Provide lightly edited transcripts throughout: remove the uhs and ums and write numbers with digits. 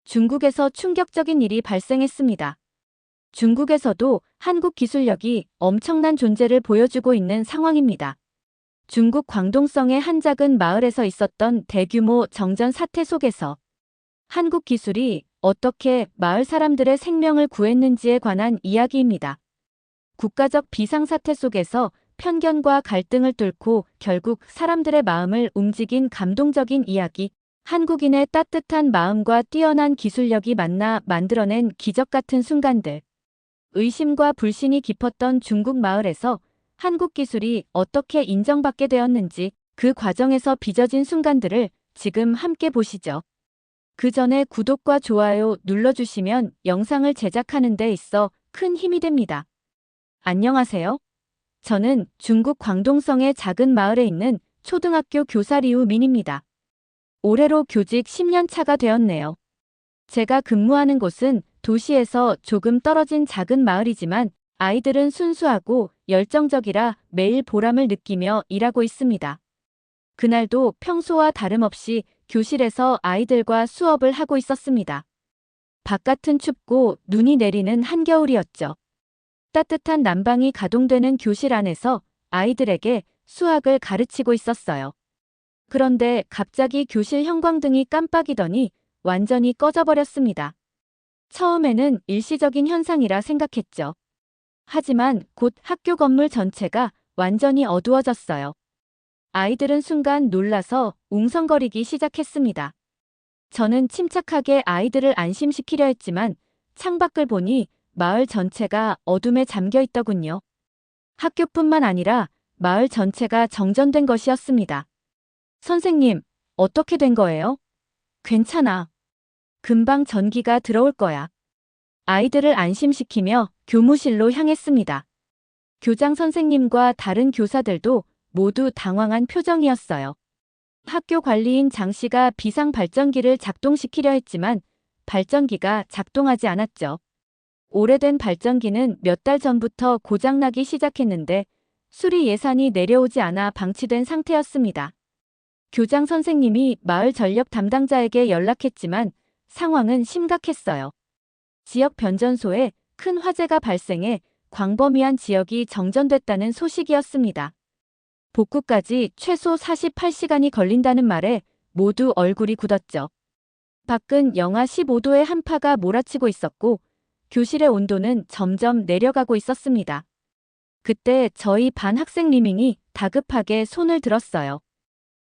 중국에서 충격적인 일이 발생했습니다. 중국에서도 한국 기술력이 엄청난 존재를 보여주고 있는 상황입니다. 중국 광동성의 한 작은 마을에서 있었던 대규모 정전 사태 속에서 한국 기술이 어떻게 마을 사람들의 생명을 구했는지에 관한 이야기입니다. 국가적 비상사태 속에서 편견과 갈등을 뚫고 결국 사람들의 마음을 움직인 감동적인 이야기, 한국인의 따뜻한 마음과 뛰어난 기술력이 만나 만들어낸 기적 같은 순간들. 의심과 불신이 깊었던 중국 마을에서 한국 기술이 어떻게 인정받게 되었는지 그 과정에서 빚어진 순간들을 지금 함께 보시죠. 그 전에 구독과 좋아요 눌러주시면 영상을 제작하는 데 있어 큰 힘이 됩니다. 안녕하세요. 저는 중국 광동성의 작은 마을에 있는 초등학교 교사 리우 민입니다. 올해로 교직 10년 차가 되었네요. 제가 근무하는 곳은 도시에서 조금 떨어진 작은 마을이지만 아이들은 순수하고 열정적이라 매일 보람을 느끼며 일하고 있습니다. 그날도 평소와 다름없이 교실에서 아이들과 수업을 하고 있었습니다. 바깥은 춥고 눈이 내리는 한겨울이었죠. 따뜻한 난방이 가동되는 교실 안에서 아이들에게 수학을 가르치고 있었어요. 그런데 갑자기 교실 형광등이 깜빡이더니 완전히 꺼져버렸습니다. 처음에는 일시적인 현상이라 생각했죠. 하지만 곧 학교 건물 전체가 완전히 어두워졌어요. 아이들은 순간 놀라서 웅성거리기 시작했습니다. 저는 침착하게 아이들을 안심시키려 했지만 창밖을 보니 마을 전체가 어둠에 잠겨 있더군요. 학교뿐만 아니라 마을 전체가 정전된 것이었습니다. 선생님, 어떻게 된 거예요? 괜찮아. 금방 전기가 들어올 거야. 아이들을 안심시키며 교무실로 향했습니다. 교장 선생님과 다른 교사들도 모두 당황한 표정이었어요. 학교 관리인 장 씨가 비상 발전기를 작동시키려 했지만 발전기가 작동하지 않았죠. 오래된 발전기는 몇 달 전부터 고장나기 시작했는데 수리 예산이 내려오지 않아 방치된 상태였습니다. 교장 선생님이 마을 전력 담당자에게 연락했지만 상황은 심각했어요. 지역 변전소에 큰 화재가 발생해 광범위한 지역이 정전됐다는 소식이었습니다. 복구까지 최소 48시간이 걸린다는 말에 모두 얼굴이 굳었죠. 밖은 영하 15도의 한파가 몰아치고 있었고 교실의 온도는 점점 내려가고 있었습니다. 그때 저희 반 학생 리밍이 다급하게 손을 들었어요.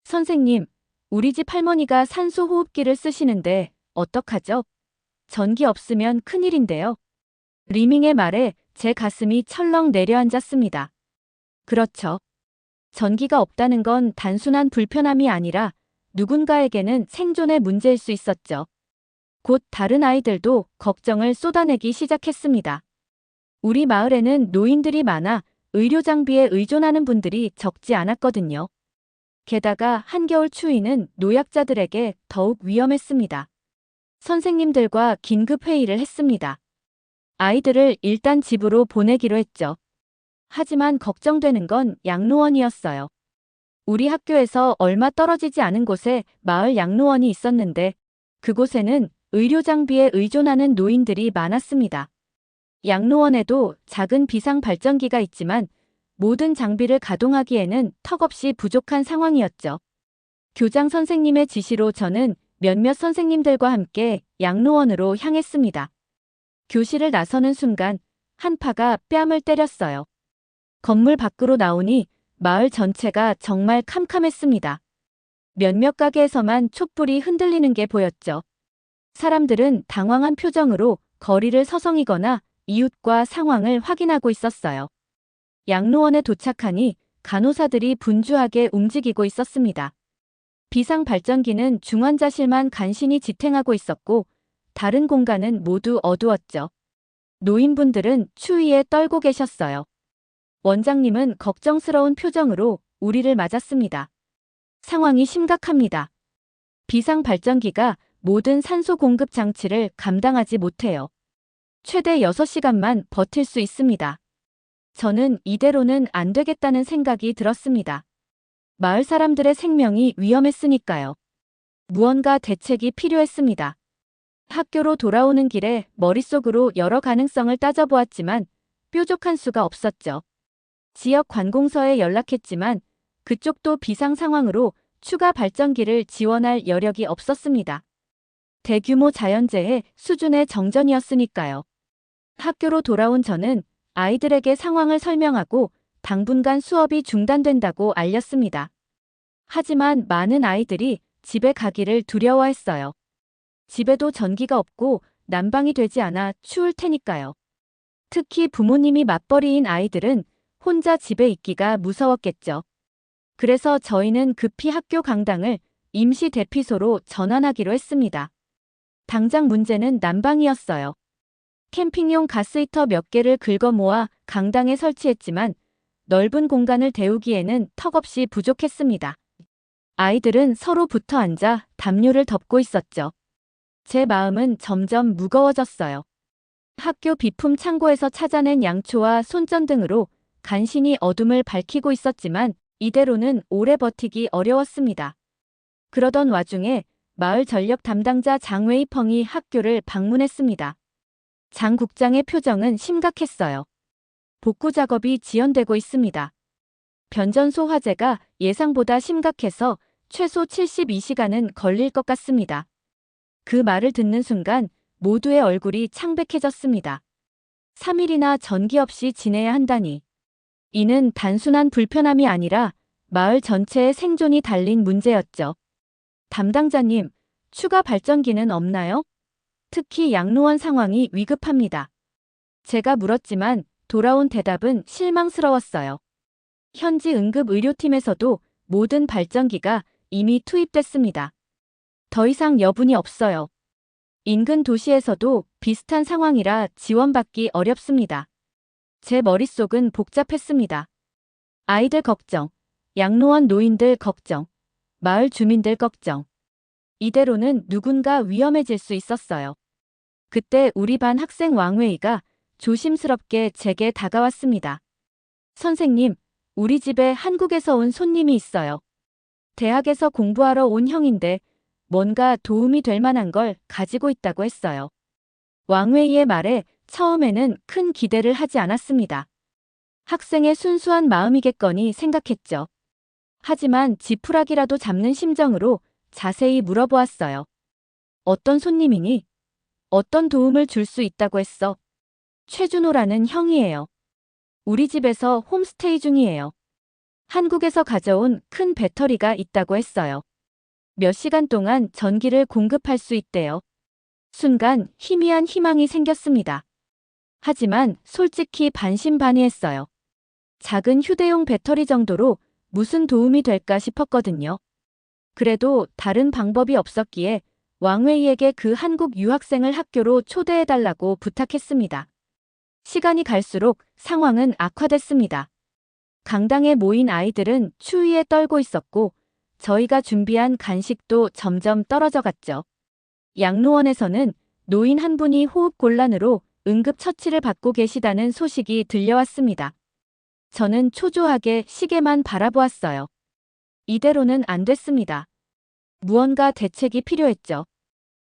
선생님, 우리 집 할머니가 산소 호흡기를 쓰시는데 어떡하죠? 전기 없으면 큰일인데요. 리밍의 말에 제 가슴이 철렁 내려앉았습니다. 그렇죠. 전기가 없다는 건 단순한 불편함이 아니라 누군가에게는 생존의 문제일 수 있었죠. 곧 다른 아이들도 걱정을 쏟아내기 시작했습니다. 우리 마을에는 노인들이 많아 의료 장비에 의존하는 분들이 적지 않았거든요. 게다가 한겨울 추위는 노약자들에게 더욱 위험했습니다. 선생님들과 긴급 회의를 했습니다. 아이들을 일단 집으로 보내기로 했죠. 하지만 걱정되는 건 양로원이었어요. 우리 학교에서 얼마 떨어지지 않은 곳에 마을 양로원이 있었는데 그곳에는 의료 장비에 의존하는 노인들이 많았습니다. 양로원에도 작은 비상 발전기가 있지만 모든 장비를 가동하기에는 턱없이 부족한 상황이었죠. 교장 선생님의 지시로 저는 몇몇 선생님들과 함께 양로원으로 향했습니다. 교실을 나서는 순간 한파가 뺨을 때렸어요. 건물 밖으로 나오니 마을 전체가 정말 캄캄했습니다. 몇몇 가게에서만 촛불이 흔들리는 게 보였죠. 사람들은 당황한 표정으로 거리를 서성이거나 이웃과 상황을 확인하고 있었어요. 양로원에 도착하니 간호사들이 분주하게 움직이고 있었습니다. 비상 발전기는 중환자실만 간신히 지탱하고 있었고 다른 공간은 모두 어두웠죠. 노인분들은 추위에 떨고 계셨어요. 원장님은 걱정스러운 표정으로 우리를 맞았습니다. 상황이 심각합니다. 비상 발전기가 모든 산소 공급 장치를 감당하지 못해요. 최대 6시간만 버틸 수 있습니다. 저는 이대로는 안 되겠다는 생각이 들었습니다. 마을 사람들의 생명이 위험했으니까요. 무언가 대책이 필요했습니다. 학교로 돌아오는 길에 머릿속으로 여러 가능성을 따져보았지만 뾰족한 수가 없었죠. 지역 관공서에 연락했지만 그쪽도 비상 상황으로 추가 발전기를 지원할 여력이 없었습니다. 대규모 자연재해 수준의 정전이었으니까요. 학교로 돌아온 저는 아이들에게 상황을 설명하고 당분간 수업이 중단된다고 알렸습니다. 하지만 많은 아이들이 집에 가기를 두려워했어요. 집에도 전기가 없고 난방이 되지 않아 추울 테니까요. 특히 부모님이 맞벌이인 아이들은 혼자 집에 있기가 무서웠겠죠. 그래서 저희는 급히 학교 강당을 임시 대피소로 전환하기로 했습니다. 당장 문제는 난방이었어요. 캠핑용 가스히터 몇 개를 긁어 모아 강당에 설치했지만 넓은 공간을 데우기에는 턱없이 부족했습니다. 아이들은 서로 붙어 앉아 담요를 덮고 있었죠. 제 마음은 점점 무거워졌어요. 학교 비품 창고에서 찾아낸 양초와 손전 등으로 간신히 어둠을 밝히고 있었지만 이대로는 오래 버티기 어려웠습니다. 그러던 와중에 마을 전력 담당자 장웨이 펑이 학교를 방문했습니다. 장 국장의 표정은 심각했어요. 복구 작업이 지연되고 있습니다. 변전소 화재가 예상보다 심각해서 최소 72시간은 걸릴 것 같습니다. 그 말을 듣는 순간 모두의 얼굴이 창백해졌습니다. 3일이나 전기 없이 지내야 한다니. 이는 단순한 불편함이 아니라 마을 전체의 생존이 달린 문제였죠. 담당자님, 추가 발전기는 없나요? 특히 양로원 상황이 위급합니다. 제가 물었지만 돌아온 대답은 실망스러웠어요. 현지 응급의료팀에서도 모든 발전기가 이미 투입됐습니다. 더 이상 여분이 없어요. 인근 도시에서도 비슷한 상황이라 지원받기 어렵습니다. 제 머릿속은 복잡했습니다. 아이들 걱정, 양로원 노인들 걱정, 마을 주민들 걱정. 이대로는 누군가 위험해질 수 있었어요. 그때 우리 반 학생 왕웨이가 조심스럽게 제게 다가왔습니다. 선생님, 우리 집에 한국에서 온 손님이 있어요. 대학에서 공부하러 온 형인데 뭔가 도움이 될 만한 걸 가지고 있다고 했어요. 왕웨이의 말에 처음에는 큰 기대를 하지 않았습니다. 학생의 순수한 마음이겠거니 생각했죠. 하지만 지푸라기라도 잡는 심정으로 자세히 물어보았어요. 어떤 손님이니? 어떤 도움을 줄 수 있다고 했어? 최준호라는 형이에요. 우리 집에서 홈스테이 중이에요. 한국에서 가져온 큰 배터리가 있다고 했어요. 몇 시간 동안 전기를 공급할 수 있대요. 순간 희미한 희망이 생겼습니다. 하지만 솔직히 반신반의했어요. 작은 휴대용 배터리 정도로 무슨 도움이 될까 싶었거든요. 그래도 다른 방법이 없었기에 왕웨이에게 그 한국 유학생을 학교로 초대해달라고 부탁했습니다. 시간이 갈수록 상황은 악화됐습니다. 강당에 모인 아이들은 추위에 떨고 있었고 저희가 준비한 간식도 점점 떨어져 갔죠. 양로원에서는 노인 한 분이 호흡곤란으로 응급처치를 받고 계시다는 소식이 들려왔습니다. 저는 초조하게 시계만 바라보았어요. 이대로는 안 됐습니다. 무언가 대책이 필요했죠.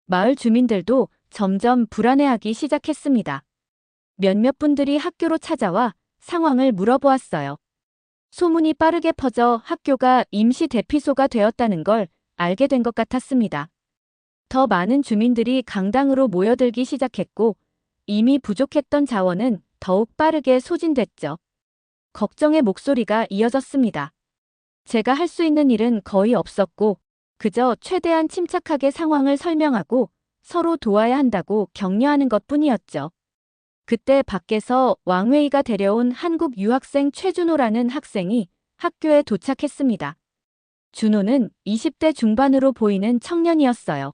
마을 주민들도 점점 불안해하기 시작했습니다. 몇몇 분들이 학교로 찾아와 상황을 물어보았어요. 소문이 빠르게 퍼져 학교가 임시 대피소가 되었다는 걸 알게 된 것 같았습니다. 더 많은 주민들이 강당으로 모여들기 시작했고 이미 부족했던 자원은 더욱 빠르게 소진됐죠. 걱정의 목소리가 이어졌습니다. 제가 할 수 있는 일은 거의 없었고 그저 최대한 침착하게 상황을 설명하고 서로 도와야 한다고 격려하는 것뿐이었죠. 그때 밖에서 왕웨이가 데려온 한국 유학생 최준호라는 학생이 학교에 도착했습니다. 준호는 20대 중반으로 보이는 청년이었어요.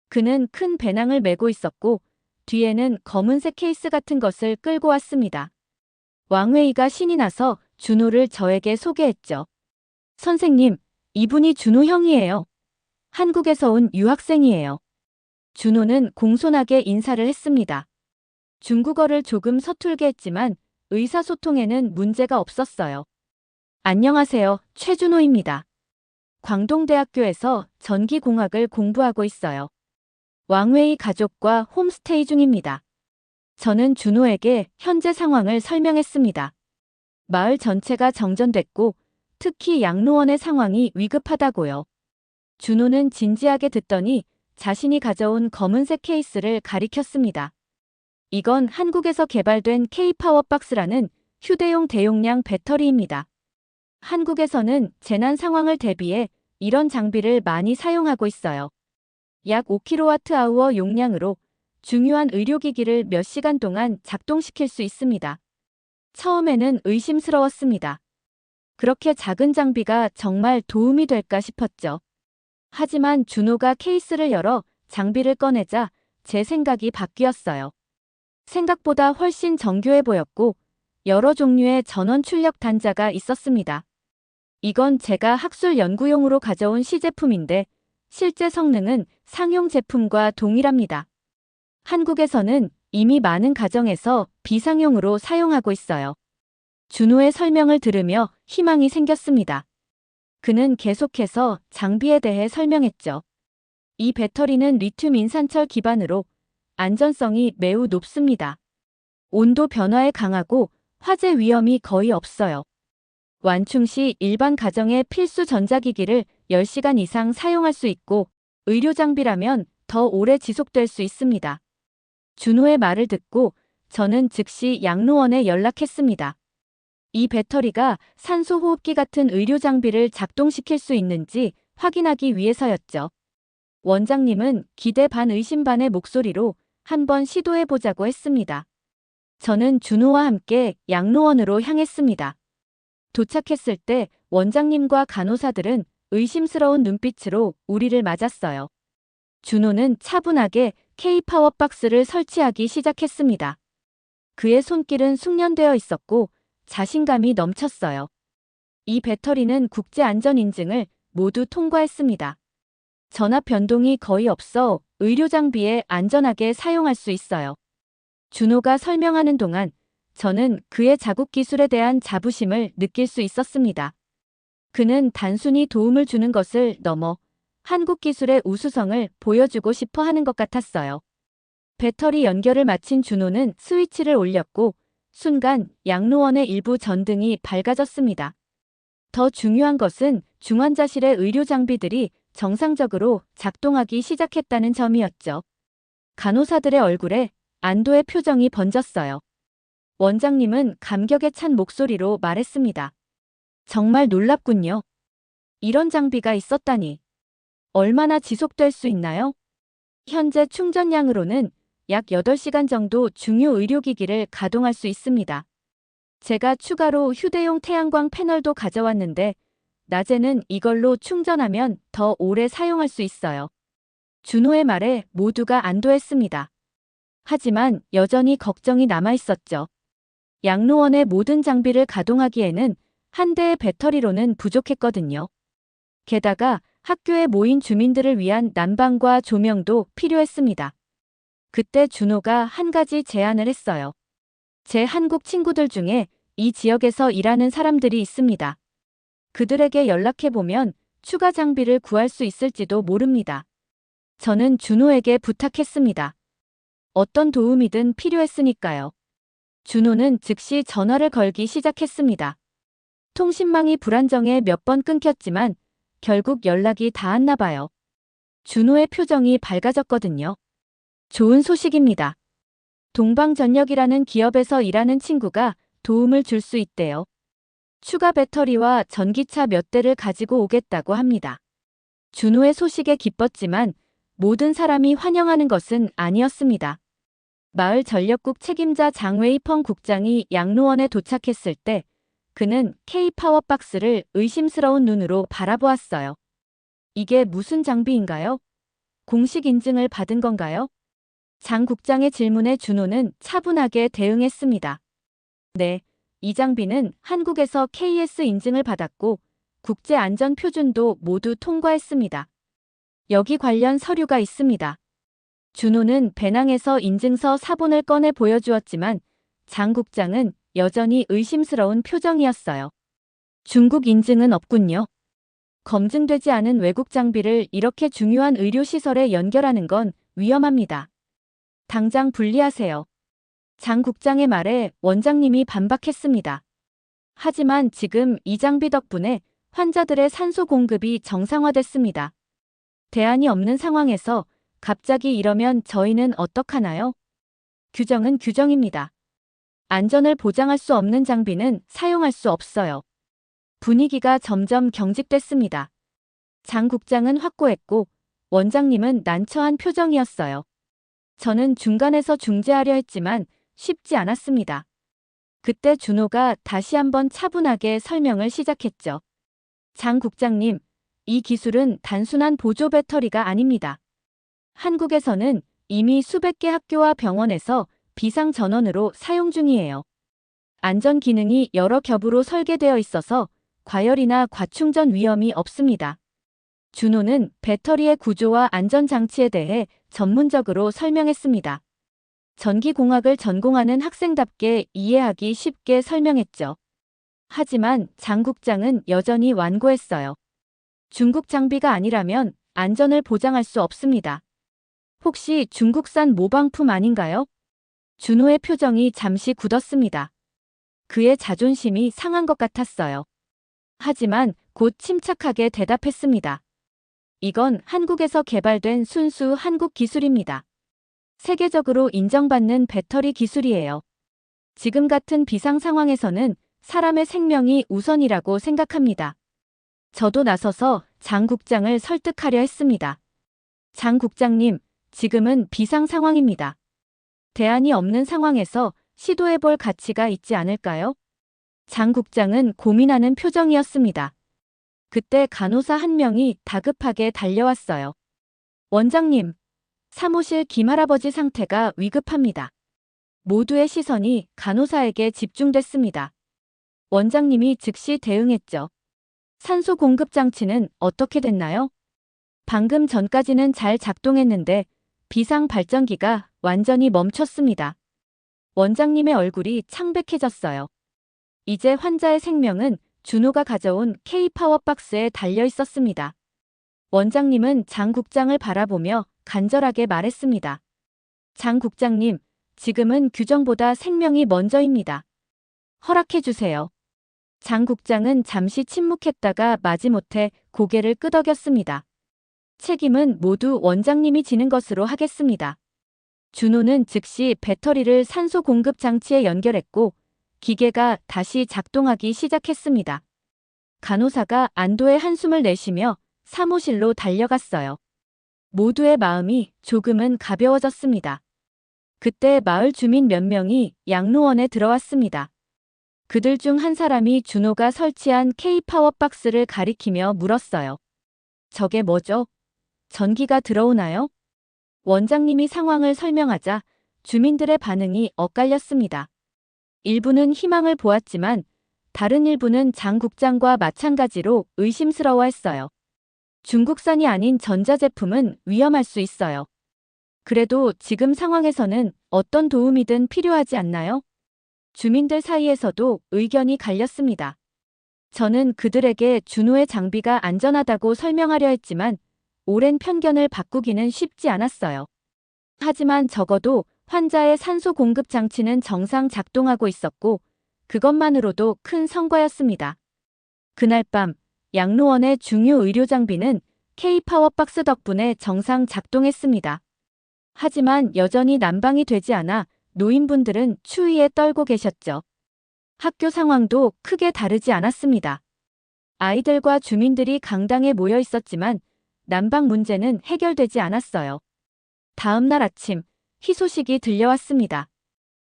그는 큰 배낭을 메고 있었고 뒤에는 검은색 케이스 같은 것을 끌고 왔습니다. 왕웨이가 신이 나서 준호를 저에게 소개했죠. 선생님, 이분이 준호 형이에요. 한국에서 온 유학생이에요. 준호는 공손하게 인사를 했습니다. 중국어를 조금 서툴게 했지만 의사소통에는 문제가 없었어요. 안녕하세요, 최준호입니다. 광동대학교에서 전기공학을 공부하고 있어요. 왕웨이 가족과 홈스테이 중입니다. 저는 준호에게 현재 상황을 설명했습니다. 마을 전체가 정전됐고 특히 양로원의 상황이 위급하다고요. 준호는 진지하게 듣더니 자신이 가져온 검은색 케이스를 가리켰습니다. 이건 한국에서 개발된 K-파워박스라는 휴대용 대용량 배터리입니다. 한국에서는 재난 상황을 대비해 이런 장비를 많이 사용하고 있어요. 약 5kWh 용량으로 중요한 의료기기를 몇 시간 동안 작동시킬 수 있습니다. 처음에는 의심스러웠습니다. 그렇게 작은 장비가 정말 도움이 될까 싶었죠. 하지만 준호가 케이스를 열어 장비를 꺼내자 제 생각이 바뀌었어요. 생각보다 훨씬 정교해 보였고 여러 종류의 전원 출력 단자가 있었습니다. 이건 제가 학술 연구용으로 가져온 시제품인데 실제 성능은 상용 제품과 동일합니다. 한국에서는 이미 많은 가정에서 비상용으로 사용하고 있어요. 준호의 설명을 들으며 희망이 생겼습니다. 그는 계속해서 장비에 대해 설명했죠. 이 배터리는 리튬 인산철 기반으로 안전성이 매우 높습니다. 온도 변화에 강하고 화재 위험이 거의 없어요. 완충 시 일반 가정의 필수 전자기기를 10시간 이상 사용할 수 있고 의료 장비라면 더 오래 지속될 수 있습니다. 준호의 말을 듣고 저는 즉시 양로원에 연락했습니다. 이 배터리가 산소호흡기 같은 의료 장비를 작동시킬 수 있는지 확인하기 위해서였죠. 원장님은 기대 반 의심 반의 목소리로 한번 시도해보자고 했습니다. 저는 준호와 함께 양로원으로 향했습니다. 도착했을 때 원장님과 간호사들은 의심스러운 눈빛으로 우리를 맞았어요. 준호는 차분하게 K-파워박스를 설치하기 시작했습니다. 그의 손길은 숙련되어 있었고 자신감이 넘쳤어요. 이 배터리는 국제안전인증을 모두 통과했습니다. 전압 변동이 거의 없어 의료 장비에 안전하게 사용할 수 있어요. 준호가 설명하는 동안 저는 그의 자국 기술에 대한 자부심을 느낄 수 있었습니다. 그는 단순히 도움을 주는 것을 넘어 한국 기술의 우수성을 보여주고 싶어 하는 것 같았어요. 배터리 연결을 마친 준호는 스위치를 올렸고 순간 양로원의 일부 전등이 밝아졌습니다. 더 중요한 것은 중환자실의 의료 장비들이 정상적으로 작동하기 시작했다는 점이었죠. 간호사들의 얼굴에 안도의 표정이 번졌어요. 원장님은 감격에 찬 목소리로 말했습니다. 정말 놀랍군요. 이런 장비가 있었다니. 얼마나 지속될 수 있나요? 현재 충전량으로는 약 8시간 정도 중요 의료기기를 가동할 수 있습니다. 제가 추가로 휴대용 태양광 패널도 가져왔는데 낮에는 이걸로 충전하면 더 오래 사용할 수 있어요. 준호의 말에 모두가 안도했습니다. 하지만 여전히 걱정이 남아 있었죠. 양로원의 모든 장비를 가동하기에는 한 대의 배터리로는 부족했거든요. 게다가 학교에 모인 주민들을 위한 난방과 조명도 필요했습니다. 그때 준호가 한 가지 제안을 했어요. 제 한국 친구들 중에 이 지역에서 일하는 사람들이 있습니다. 그들에게 연락해보면 추가 장비를 구할 수 있을지도 모릅니다. 저는 준호에게 부탁했습니다. 어떤 도움이든 필요했으니까요. 준호는 즉시 전화를 걸기 시작했습니다. 통신망이 불안정해 몇 번 끊겼지만 결국 연락이 닿았나 봐요. 준호의 표정이 밝아졌거든요. 좋은 소식입니다. 동방전력이라는 기업에서 일하는 친구가 도움을 줄 수 있대요. 추가 배터리와 전기차 몇 대를 가지고 오겠다고 합니다. 준호의 소식에 기뻤지만 모든 사람이 환영하는 것은 아니었습니다. 마을 전력국 책임자 장웨이펑 국장이 양로원에 도착했을 때 그는 K-파워박스를 의심스러운 눈으로 바라보았어요. 이게 무슨 장비인가요? 공식 인증을 받은 건가요? 장 국장의 질문에 준호는 차분하게 대응했습니다. 네, 이 장비는 한국에서 KS 인증을 받았고 국제안전표준도 모두 통과했습니다. 여기 관련 서류가 있습니다. 준호는 배낭에서 인증서 사본을 꺼내 보여주었지만 장 국장은 여전히 의심스러운 표정이었어요. 중국 인증은 없군요. 검증되지 않은 외국 장비를 이렇게 중요한 의료시설에 연결하는 건 위험합니다. 당장 분리하세요. 장 국장의 말에 원장님이 반박했습니다. 하지만 지금 이 장비 덕분에 환자들의 산소 공급이 정상화됐습니다. 대안이 없는 상황에서 갑자기 이러면 저희는 어떡하나요? 규정은 규정입니다. 안전을 보장할 수 없는 장비는 사용할 수 없어요. 분위기가 점점 경직됐습니다. 장 국장은 확고했고 원장님은 난처한 표정이었어요. 저는 중간에서 중재하려 했지만 쉽지 않았습니다. 그때 준호가 다시 한번 차분하게 설명을 시작했죠. 장 국장님, 이 기술은 단순한 보조 배터리가 아닙니다. 한국에서는 이미 수백 개 학교와 병원에서 비상 전원으로 사용 중이에요. 안전 기능이 여러 겹으로 설계되어 있어서 과열이나 과충전 위험이 없습니다. 준호는 배터리의 구조와 안전장치에 대해 전문적으로 설명했습니다. 전기공학을 전공하는 학생답게 이해하기 쉽게 설명했죠. 하지만 장 국장은 여전히 완고했어요. 중국 장비가 아니라면 안전을 보장할 수 없습니다. 혹시 중국산 모방품 아닌가요? 준호의 표정이 잠시 굳었습니다. 그의 자존심이 상한 것 같았어요. 하지만 곧 침착하게 대답했습니다. 이건 한국에서 개발된 순수 한국 기술입니다. 세계적으로 인정받는 배터리 기술이에요. 지금 같은 비상 상황에서는 사람의 생명이 우선이라고 생각합니다. 저도 나서서 장 국장을 설득하려 했습니다. 장 국장님, 지금은 비상 상황입니다. 대안이 없는 상황에서 시도해볼 가치가 있지 않을까요? 장 국장은 고민하는 표정이었습니다. 그때 간호사 한 명이 다급하게 달려왔어요. 원장님, 사무실 김할아버지 상태가 위급합니다. 모두의 시선이 간호사에게 집중됐습니다. 원장님이 즉시 대응했죠. 산소 공급 장치는 어떻게 됐나요? 방금 전까지는 잘 작동했는데 비상 발전기가 완전히 멈췄습니다. 원장님의 얼굴이 창백해졌어요. 이제 환자의 생명은 준호가 가져온 K-파워 박스에 달려 있었습니다. 원장님은 장 국장을 바라보며 간절하게 말했습니다. 장 국장님, 지금은 규정보다 생명이 먼저입니다. 허락해 주세요. 장 국장은 잠시 침묵했다가 마지못해 고개를 끄덕였습니다. 책임은 모두 원장님이 지는 것으로 하겠습니다. 준호는 즉시 배터리를 산소 공급 장치에 연결했고 기계가 다시 작동하기 시작했습니다. 간호사가 안도의 한숨을 내쉬며 사무실로 달려갔어요. 모두의 마음이 조금은 가벼워졌습니다. 그때 마을 주민 몇 명이 양로원에 들어왔습니다. 그들 중 한 사람이 준호가 설치한 K-파워 박스를 가리키며 물었어요. 저게 뭐죠? 전기가 들어오나요? 원장님이 상황을 설명하자 주민들의 반응이 엇갈렸습니다. 일부는 희망을 보았지만 다른 일부는 장 국장과 마찬가지로 의심스러워했어요. 중국산이 아닌 전자제품은 위험할 수 있어요. 그래도 지금 상황에서는 어떤 도움이든 필요하지 않나요? 주민들 사이에서도 의견이 갈렸습니다. 저는 그들에게 준호의 장비가 안전하다고 설명하려 했지만 오랜 편견을 바꾸기는 쉽지 않았어요. 하지만 적어도 환자의 산소 공급 장치는 정상 작동하고 있었고 그것만으로도 큰 성과였습니다. 그날 밤 양로원의 중요 의료 장비는 K-파워 박스 덕분에 정상 작동했습니다. 하지만 여전히 난방이 되지 않아 노인분들은 추위에 떨고 계셨죠. 학교 상황도 크게 다르지 않았습니다. 아이들과 주민들이 강당에 모여 있었지만 난방 문제는 해결되지 않았어요. 다음 날 아침 희소식이 들려왔습니다.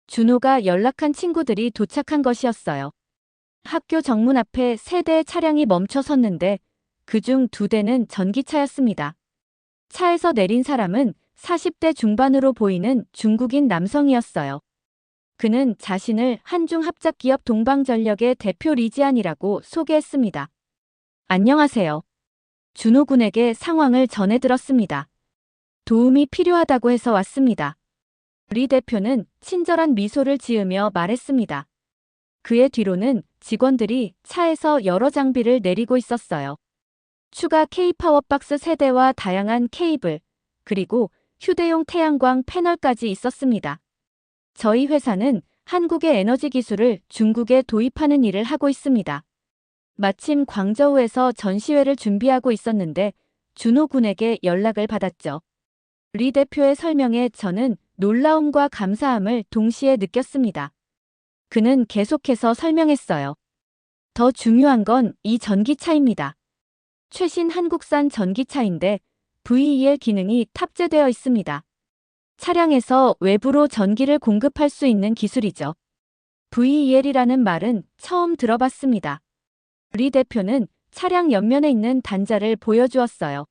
준호가 연락한 친구들이 도착한 것이었어요. 학교 정문 앞에 3대의 차량이 멈춰 섰는데 그중 2대는 전기차였습니다. 차에서 내린 사람은 40대 중반으로 보이는 중국인 남성이었어요. 그는 자신을 한중합작기업 동방전력의 대표 리지안이라고 소개했습니다. 안녕하세요. 준호 군에게 상황을 전해들었습니다. 도움이 필요하다고 해서 왔습니다. 리 대표는 친절한 미소를 지으며 말했습니다. 그의 뒤로는 직원들이 차에서 여러 장비를 내리고 있었어요. 추가 K-파워 박스 세대와 다양한 케이블, 그리고 휴대용 태양광 패널까지 있었습니다. 저희 회사는 한국의 에너지 기술을 중국에 도입하는 일을 하고 있습니다. 마침 광저우에서 전시회를 준비하고 있었는데 준호 군에게 연락을 받았죠. 리 대표의 설명에 저는 놀라움과 감사함을 동시에 느꼈습니다. 그는 계속해서 설명했어요. 더 중요한 건 이 전기차입니다. 최신 한국산 전기차인데 VEL 기능이 탑재되어 있습니다. 차량에서 외부로 전기를 공급할 수 있는 기술이죠. VEL이라는 말은 처음 들어봤습니다. 리 대표는 차량 옆면에 있는 단자를 보여주었어요.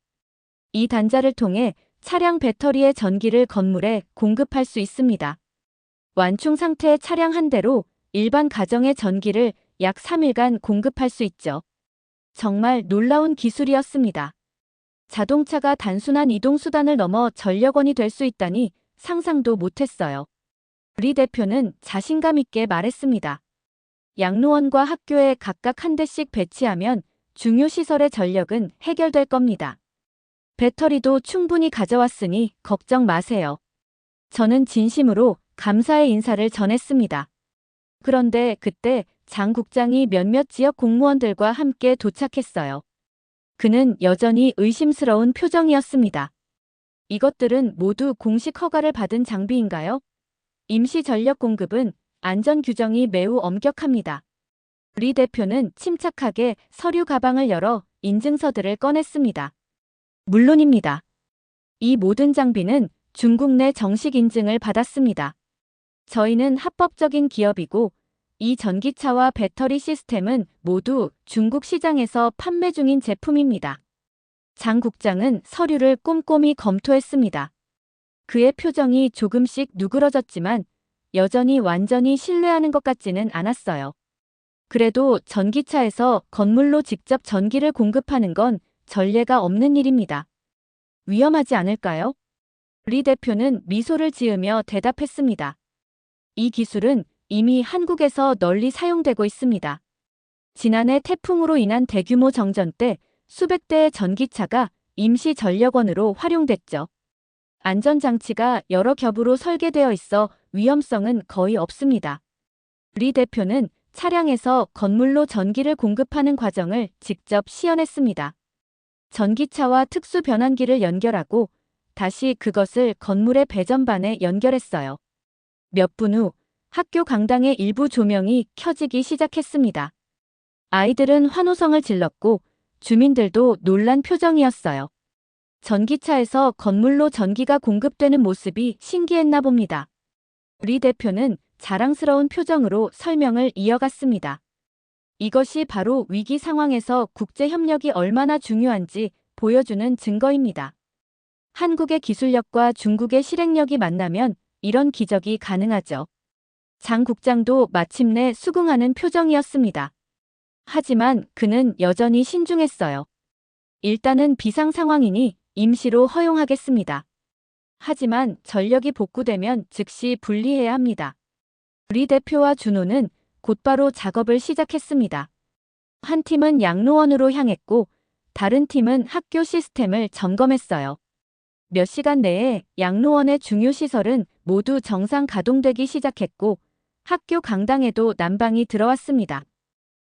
이 단자를 통해 차량 배터리의 전기를 건물에 공급할 수 있습니다. 완충 상태의 차량 한 대로 일반 가정의 전기를 약 3일간 공급할 수 있죠. 정말 놀라운 기술이었습니다. 자동차가 단순한 이동수단을 넘어 전력원이 될 수 있다니 상상도 못했어요. 리 대표는 자신감 있게 말했습니다. 양로원과 학교에 각각 한 대씩 배치하면 중요 시설의 전력은 해결될 겁니다. 배터리도 충분히 가져왔으니 걱정 마세요. 저는 진심으로 감사의 인사를 전했습니다. 그런데 그때 장 국장이 몇몇 지역 공무원들과 함께 도착했어요. 그는 여전히 의심스러운 표정이었습니다. 이것들은 모두 공식 허가를 받은 장비인가요? 임시 전력 공급은 안전 규정이 매우 엄격합니다. 리 대표는 침착하게 서류 가방을 열어 인증서들을 꺼냈습니다. 물론입니다. 이 모든 장비는 중국 내 정식 인증을 받았습니다. 저희는 합법적인 기업이고 이 전기차와 배터리 시스템은 모두 중국 시장에서 판매 중인 제품입니다. 장 국장은 서류를 꼼꼼히 검토했습니다. 그의 표정이 조금씩 누그러졌지만 여전히 완전히 신뢰하는 것 같지는 않았어요. 그래도 전기차에서 건물로 직접 전기를 공급하는 건 전례가 없는 일입니다. 위험하지 않을까요? 리 대표는 미소를 지으며 대답했습니다. 이 기술은 이미 한국에서 널리 사용되고 있습니다. 지난해 태풍으로 인한 대규모 정전 때 수백 대의 전기차가 임시 전력원으로 활용됐죠. 안전장치가 여러 겹으로 설계되어 있어 위험성은 거의 없습니다. 리 대표는 차량에서 건물로 전기를 공급하는 과정을 직접 시연했습니다. 전기차와 특수 변환기를 연결하고 다시 그것을 건물의 배전반에 연결했어요. 몇 분 후 학교 강당의 일부 조명이 켜지기 시작했습니다. 아이들은 환호성을 질렀고 주민들도 놀란 표정이었어요. 전기차에서 건물로 전기가 공급되는 모습이 신기했나 봅니다. 리 대표는 자랑스러운 표정으로 설명을 이어갔습니다. 이것이 바로 위기 상황에서 국제 협력이 얼마나 중요한지 보여주는 증거입니다. 한국의 기술력과 중국의 실행력이 만나면 이런 기적이 가능하죠. 장 국장도 마침내 수긍하는 표정이었습니다. 하지만 그는 여전히 신중했어요. 일단은 비상 상황이니 임시로 허용하겠습니다. 하지만 전력이 복구되면 즉시 분리해야 합니다. 리 대표와 준호는 곧바로 작업을 시작했습니다. 한 팀은 양로원으로 향했고 다른 팀은 학교 시스템을 점검했어요. 몇 시간 내에 양로원의 중요 시설은 모두 정상 가동되기 시작했고 학교 강당에도 난방이 들어왔습니다.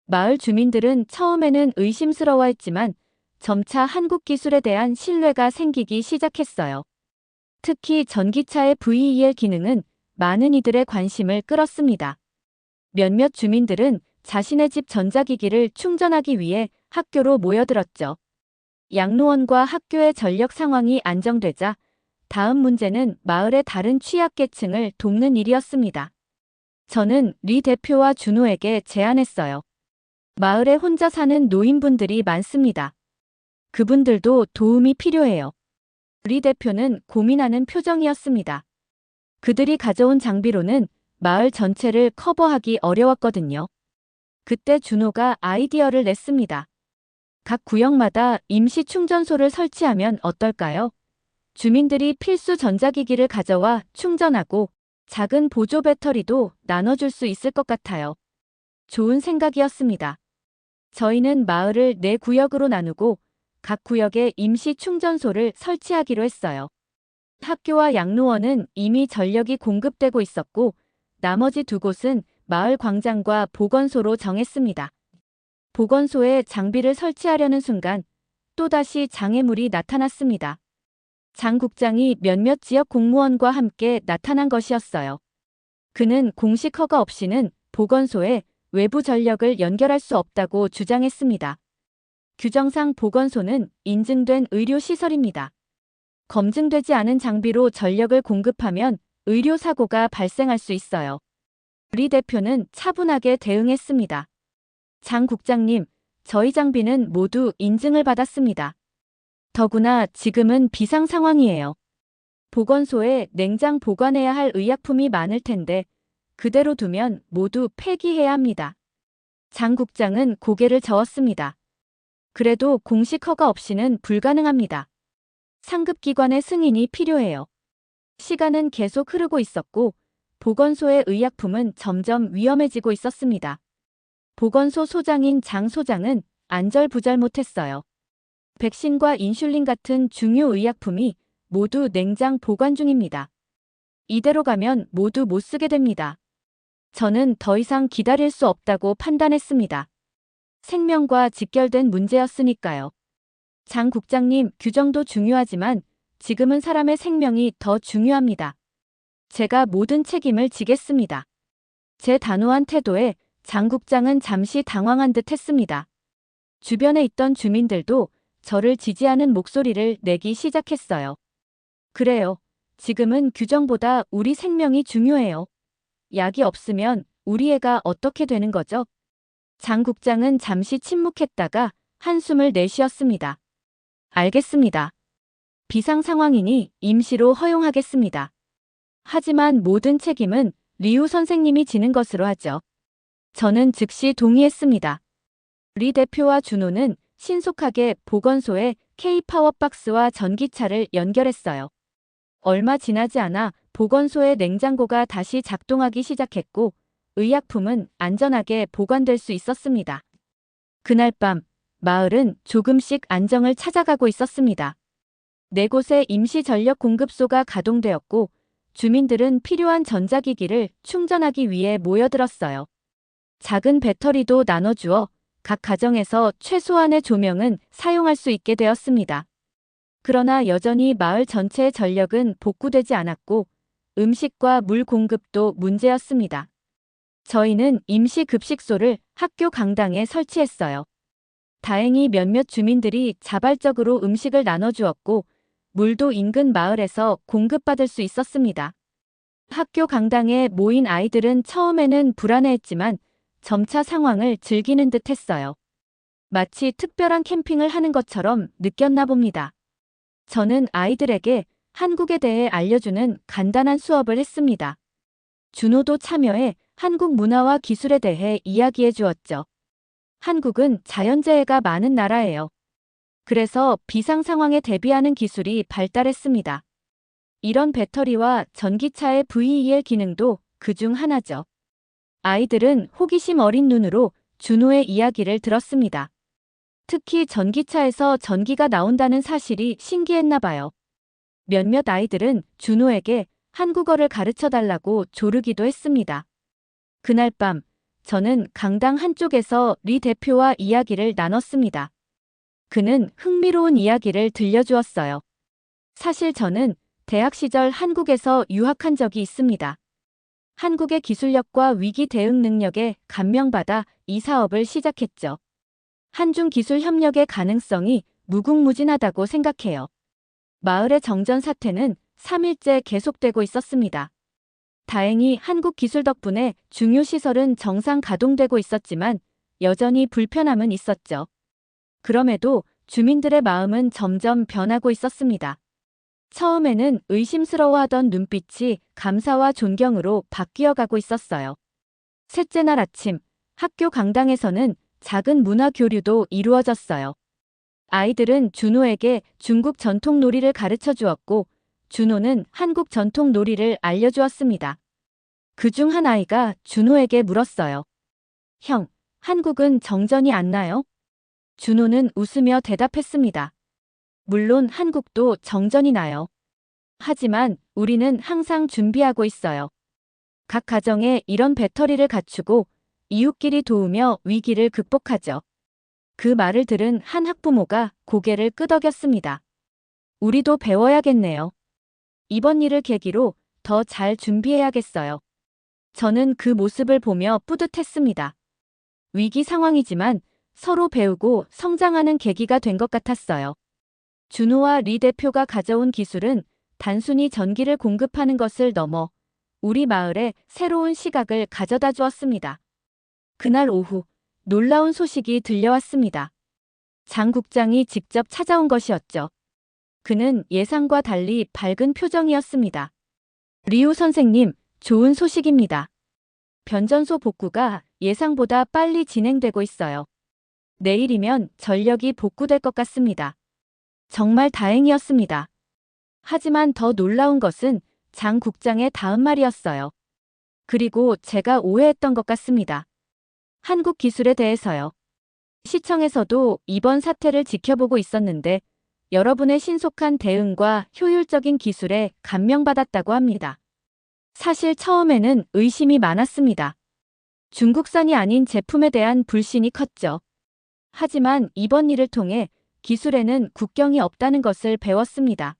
마을 주민들은 처음에는 의심스러워했지만 점차 한국 기술에 대한 신뢰가 생기기 시작했어요. 특히 전기차의 VEL 기능은 많은 이들의 관심을 끌었습니다. 몇몇 주민들은 자신의 집 전자기기를 충전하기 위해 학교로 모여들었죠. 양로원과 학교의 전력 상황이 안정되자 다음 문제는 마을의 다른 취약계층을 돕는 일이었습니다. 저는 리 대표와 준호에게 제안했어요. 마을에 혼자 사는 노인분들이 많습니다. 그분들도 도움이 필요해요. 리 대표는 고민하는 표정이었습니다. 그들이 가져온 장비로는 마을 전체를 커버하기 어려웠거든요. 그때 준호가 아이디어를 냈습니다. 각 구역마다 임시 충전소를 설치하면 어떨까요? 주민들이 필수 전자기기를 가져와 충전하고 작은 보조 배터리도 나눠줄 수 있을 것 같아요. 좋은 생각이었습니다. 저희는 마을을 4구역으로 나누고 각 구역에 임시 충전소를 설치하기로 했어요. 학교와 양로원은 이미 전력이 공급되고 있었고 나머지 두 곳은 마을 광장과 보건소로 정했습니다. 보건소에 장비를 설치하려는 순간 또다시 장애물이 나타났습니다. 장 국장이 몇몇 지역 공무원과 함께 나타난 것이었어요. 그는 공식 허가 없이는 보건소에 외부 전력을 연결할 수 없다고 주장했습니다. 규정상 보건소는 인증된 의료시설입니다. 검증되지 않은 장비로 전력을 공급하면 의료사고가 발생할 수 있어요. 리 대표는 차분하게 대응했습니다. 장 국장님, 저희 장비는 모두 인증을 받았습니다. 더구나 지금은 비상 상황이에요. 보건소에 냉장 보관해야 할 의약품이 많을 텐데 그대로 두면 모두 폐기해야 합니다. 장 국장은 고개를 저었습니다. 그래도 공식 허가 없이는 불가능합니다. 상급기관의 승인이 필요해요. 시간은 계속 흐르고 있었고 보건소의 의약품은 점점 위험해지고 있었습니다. 보건소 소장인 장 소장은 안절부절 못했어요. 백신과 인슐린 같은 중요 의약품이 모두 냉장 보관 중입니다. 이대로 가면 모두 못 쓰게 됩니다. 저는 더 이상 기다릴 수 없다고 판단했습니다. 생명과 직결된 문제였으니까요. 장 국장님, 규정도 중요하지만 지금은 사람의 생명이 더 중요합니다. 제가 모든 책임을 지겠습니다. 제 단호한 태도에 장 국장은 잠시 당황한 듯 했습니다. 주변에 있던 주민들도 저를 지지하는 목소리를 내기 시작했어요. 그래요. 지금은 규정보다 우리 생명이 중요해요. 약이 없으면 우리 애가 어떻게 되는 거죠? 장 국장은 잠시 침묵했다가 한숨을 내쉬었습니다. 알겠습니다. 비상 상황이니 임시로 허용하겠습니다. 하지만 모든 책임은 리우 선생님이 지는 것으로 하죠. 저는 즉시 동의했습니다. 리 대표와 준호는 신속하게 보건소에 K-파워박스와 전기차를 연결했어요. 얼마 지나지 않아 보건소의 냉장고가 다시 작동하기 시작했고 의약품은 안전하게 보관될 수 있었습니다. 그날 밤 마을은 조금씩 안정을 찾아가고 있었습니다. 4곳의 임시 전력 공급소가 가동되었고 주민들은 필요한 전자기기를 충전하기 위해 모여들었어요. 작은 배터리도 나눠주어 각 가정에서 최소한의 조명은 사용할 수 있게 되었습니다. 그러나 여전히 마을 전체의 전력은 복구되지 않았고 음식과 물 공급도 문제였습니다. 저희는 임시 급식소를 학교 강당에 설치했어요. 다행히 몇몇 주민들이 자발적으로 음식을 나눠주었고 물도 인근 마을에서 공급받을 수 있었습니다. 학교 강당에 모인 아이들은 처음에는 불안해했지만 점차 상황을 즐기는 듯 했어요. 마치 특별한 캠핑을 하는 것처럼 느꼈나 봅니다. 저는 아이들에게 한국에 대해 알려주는 간단한 수업을 했습니다. 준호도 참여해 한국 문화와 기술에 대해 이야기해 주었죠. 한국은 자연재해가 많은 나라예요. 그래서 비상 상황에 대비하는 기술이 발달했습니다. 이런 배터리와 전기차의 VEL 기능도 그중 하나죠. 아이들은 호기심 어린 눈으로 준호의 이야기를 들었습니다. 특히 전기차에서 전기가 나온다는 사실이 신기했나 봐요. 몇몇 아이들은 준호에게 한국어를 가르쳐 달라고 조르기도 했습니다. 그날 밤 저는 강당 한쪽에서 리 대표와 이야기를 나눴습니다. 그는 흥미로운 이야기를 들려주었어요. 사실 저는 대학 시절 한국에서 유학한 적이 있습니다. 한국의 기술력과 위기 대응 능력에 감명받아 이 사업을 시작했죠. 한중 기술 협력의 가능성이 무궁무진하다고 생각해요. 마을의 정전 사태는 3일째 계속되고 있었습니다. 다행히 한국 기술 덕분에 중요 시설은 정상 가동되고 있었지만 여전히 불편함은 있었죠. 그럼에도 주민들의 마음은 점점 변하고 있었습니다. 처음에는 의심스러워하던 눈빛이 감사와 존경으로 바뀌어가고 있었어요. 셋째 날 아침, 학교 강당에서는 작은 문화 교류도 이루어졌어요. 아이들은 준호에게 중국 전통 놀이를 가르쳐 주었고, 준호는 한국 전통 놀이를 알려주었습니다. 그중 한 아이가 준호에게 물었어요. 형, 한국은 정전이 안 나요? 준호는 웃으며 대답했습니다. 물론 한국도 정전이 나요. 하지만 우리는 항상 준비하고 있어요. 각 가정에 이런 배터리를 갖추고 이웃끼리 도우며 위기를 극복하죠. 그 말을 들은 한 학부모가 고개를 끄덕였습니다. 우리도 배워야겠네요. 이번 일을 계기로 더 잘 준비해야겠어요. 저는 그 모습을 보며 뿌듯했습니다. 위기 상황이지만 서로 배우고 성장하는 계기가 된 것 같았어요. 준호와 리 대표가 가져온 기술은 단순히 전기를 공급하는 것을 넘어 우리 마을에 새로운 시각을 가져다 주었습니다. 그날 오후 놀라운 소식이 들려왔습니다. 장 국장이 직접 찾아온 것이었죠. 그는 예상과 달리 밝은 표정이었습니다. 리우 선생님, 좋은 소식입니다. 변전소 복구가 예상보다 빨리 진행되고 있어요. 내일이면 전력이 복구될 것 같습니다. 정말 다행이었습니다. 하지만 더 놀라운 것은 장 국장의 다음 말이었어요. 그리고 제가 오해했던 것 같습니다. 한국 기술에 대해서요. 시청에서도 이번 사태를 지켜보고 있었는데 여러분의 신속한 대응과 효율적인 기술에 감명받았다고 합니다. 사실 처음에는 의심이 많았습니다. 중국산이 아닌 제품에 대한 불신이 컸죠. 하지만 이번 일을 통해 기술에는 국경이 없다는 것을 배웠습니다.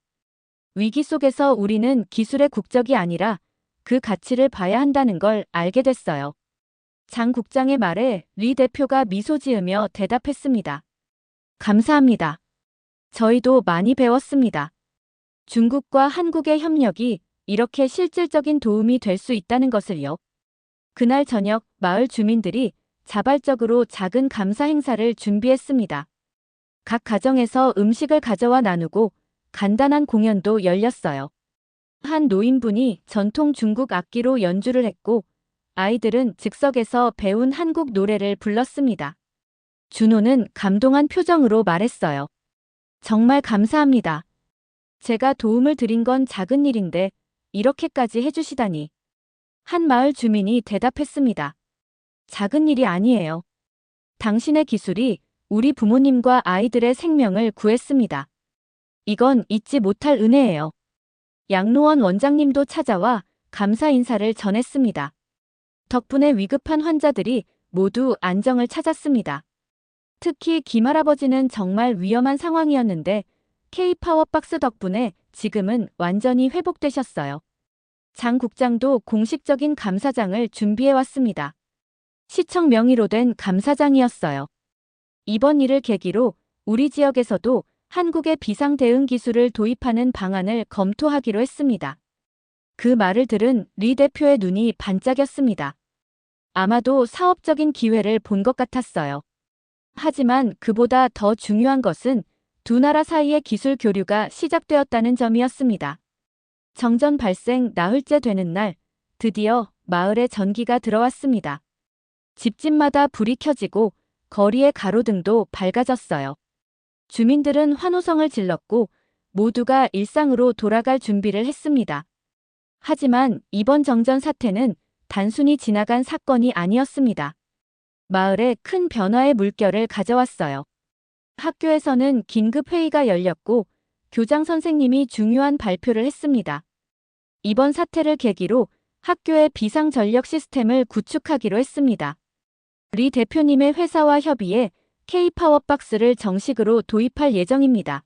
위기 속에서 우리는 기술의 국적이 아니라 그 가치를 봐야 한다는 걸 알게 됐어요. 장 국장의 말에 리 대표가 미소 지으며 대답했습니다. 감사합니다. 저희도 많이 배웠습니다. 중국과 한국의 협력이 이렇게 실질적인 도움이 될 수 있다는 것을요. 그날 저녁 마을 주민들이 자발적으로 작은 감사 행사를 준비했습니다. 각 가정에서 음식을 가져와 나누고 간단한 공연도 열렸어요. 한 노인분이 전통 중국 악기로 연주를 했고 아이들은 즉석에서 배운 한국 노래를 불렀습니다. 준호는 감동한 표정으로 말했어요. 정말 감사합니다. 제가 도움을 드린 건 작은 일인데 이렇게까지 해주시다니. 한 마을 주민이 대답했습니다. 작은 일이 아니에요. 당신의 기술이 우리 부모님과 아이들의 생명을 구했습니다. 이건 잊지 못할 은혜예요. 양로원 원장님도 찾아와 감사 인사를 전했습니다. 덕분에 위급한 환자들이 모두 안정을 찾았습니다. 특히 김할아버지는 정말 위험한 상황이었는데 K-파워박스 덕분에 지금은 완전히 회복되셨어요. 장 국장도 공식적인 감사장을 준비해왔습니다. 시청 명의로 된 감사장이었어요. 이번 일을 계기로 우리 지역에서도 한국의 비상 대응 기술을 도입하는 방안을 검토하기로 했습니다. 그 말을 들은 리 대표의 눈이 반짝였습니다. 아마도 사업적인 기회를 본 것 같았어요. 하지만 그보다 더 중요한 것은 두 나라 사이의 기술 교류가 시작되었다는 점이었습니다. 정전 발생 나흘째 되는 날, 드디어 마을에 전기가 들어왔습니다. 집집마다 불이 켜지고 거리의 가로등도 밝아졌어요. 주민들은 환호성을 질렀고 모두가 일상으로 돌아갈 준비를 했습니다. 하지만 이번 정전 사태는 단순히 지나간 사건이 아니었습니다. 마을에 큰 변화의 물결을 가져왔어요. 학교에서는 긴급 회의가 열렸고 교장 선생님이 중요한 발표를 했습니다. 이번 사태를 계기로 학교의 비상전력 시스템을 구축하기로 했습니다. 리 대표님의 회사와 협의해 K-파워박스를 정식으로 도입할 예정입니다.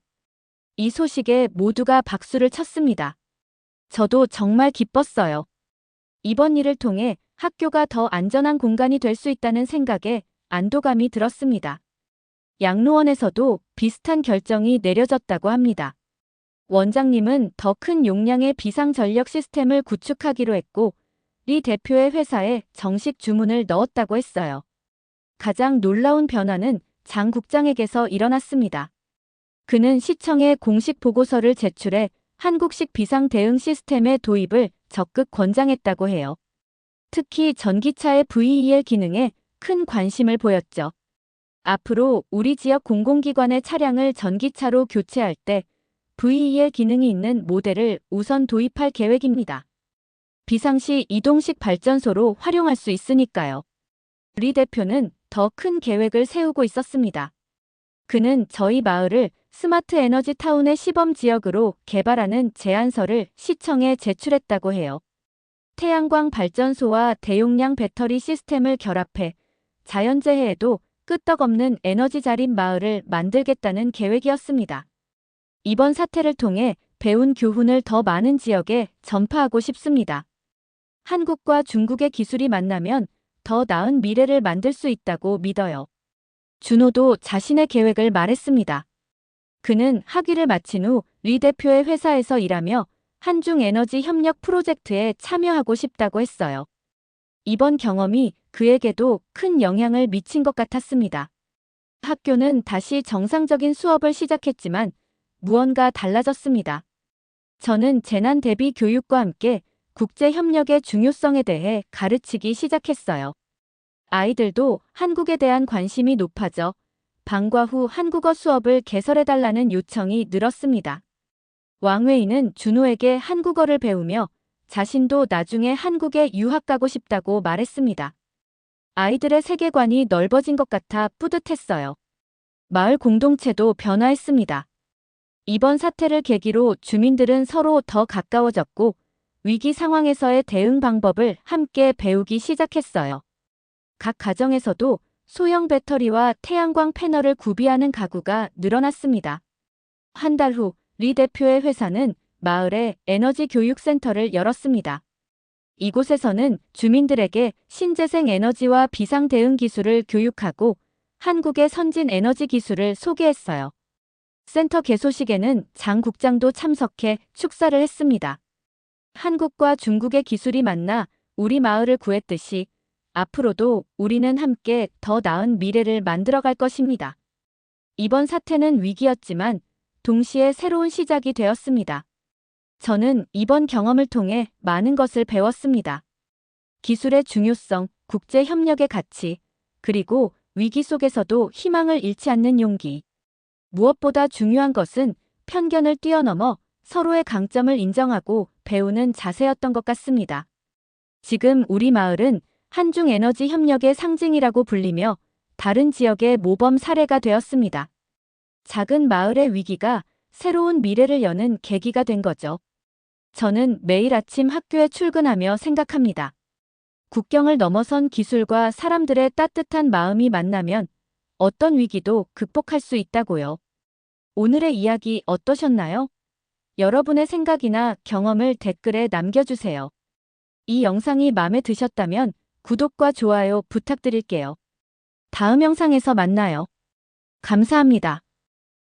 이 소식에 모두가 박수를 쳤습니다. 저도 정말 기뻤어요. 이번 일을 통해 학교가 더 안전한 공간이 될 수 있다는 생각에 안도감이 들었습니다. 양로원에서도 비슷한 결정이 내려졌다고 합니다. 원장님은 더 큰 용량의 비상전력 시스템을 구축하기로 했고 리 대표의 회사에 정식 주문을 넣었다고 했어요. 가장 놀라운 변화는 장 국장에게서 일어났습니다. 그는 시청에 공식 보고서를 제출해 한국식 비상 대응 시스템의 도입을 적극 권장했다고 해요. 특히 전기차의 VEL 기능에 큰 관심을 보였죠. 앞으로 우리 지역 공공기관의 차량을 전기차로 교체할 때 VEL 기능이 있는 모델을 우선 도입할 계획입니다. 비상시 이동식 발전소로 활용할 수 있으니까요. 리 대표는 더 큰 계획을 세우고 있었습니다. 그는 저희 마을을 스마트 에너지 타운의 시범 지역으로 개발하는 제안서를 시청에 제출했다고 해요. 태양광 발전소와 대용량 배터리 시스템을 결합해 자연재해에도 끄떡없는 에너지 자립 마을을 만들겠다는 계획이었습니다. 이번 사태를 통해 배운 교훈을 더 많은 지역에 전파하고 싶습니다. 한국과 중국의 기술이 만나면 더 나은 미래를 만들 수 있다고 믿어요. 준호도 자신의 계획을 말했습니다. 그는 학위를 마친 후 리 대표의 회사에서 일하며 한중 에너지 협력 프로젝트에 참여하고 싶다고 했어요. 이번 경험이 그에게도 큰 영향을 미친 것 같았습니다. 학교는 다시 정상적인 수업을 시작했지만 무언가 달라졌습니다. 저는 재난 대비 교육과 함께 국제 협력의 중요성에 대해 가르치기 시작했어요. 아이들도 한국에 대한 관심이 높아져 방과 후 한국어 수업을 개설해달라는 요청이 늘었습니다. 왕웨이는 준호에게 한국어를 배우며 자신도 나중에 한국에 유학 가고 싶다고 말했습니다. 아이들의 세계관이 넓어진 것 같아 뿌듯했어요. 마을 공동체도 변화했습니다. 이번 사태를 계기로 주민들은 서로 더 가까워졌고 위기 상황에서의 대응 방법을 함께 배우기 시작했어요. 각 가정에서도 소형 배터리와 태양광 패널을 구비하는 가구가 늘어났습니다. 한 달 후 리 대표의 회사는 마을에 에너지 교육센터를 열었습니다. 이곳에서는 주민들에게 신재생 에너지와 비상 대응 기술을 교육하고 한국의 선진 에너지 기술을 소개했어요. 센터 개소식에는 장 국장도 참석해 축사를 했습니다. 한국과 중국의 기술이 만나 우리 마을을 구했듯이 앞으로도 우리는 함께 더 나은 미래를 만들어갈 것입니다. 이번 사태는 위기였지만 동시에 새로운 시작이 되었습니다. 저는 이번 경험을 통해 많은 것을 배웠습니다. 기술의 중요성, 국제 협력의 가치, 그리고 위기 속에서도 희망을 잃지 않는 용기. 무엇보다 중요한 것은 편견을 뛰어넘어 서로의 강점을 인정하고 배우는 자세였던 것 같습니다. 지금 우리 마을은 한중 에너지 협력의 상징이라고 불리며 다른 지역의 모범 사례가 되었습니다. 작은 마을의 위기가 새로운 미래를 여는 계기가 된 거죠. 저는 매일 아침 학교에 출근하며 생각합니다. 국경을 넘어선 기술과 사람들의 따뜻한 마음이 만나면 어떤 위기도 극복할 수 있다고요. 오늘의 이야기 어떠셨나요? 여러분의 생각이나 경험을 댓글에 남겨주세요. 이 영상이 마음에 드셨다면 구독과 좋아요 부탁드릴게요. 다음 영상에서 만나요. 감사합니다.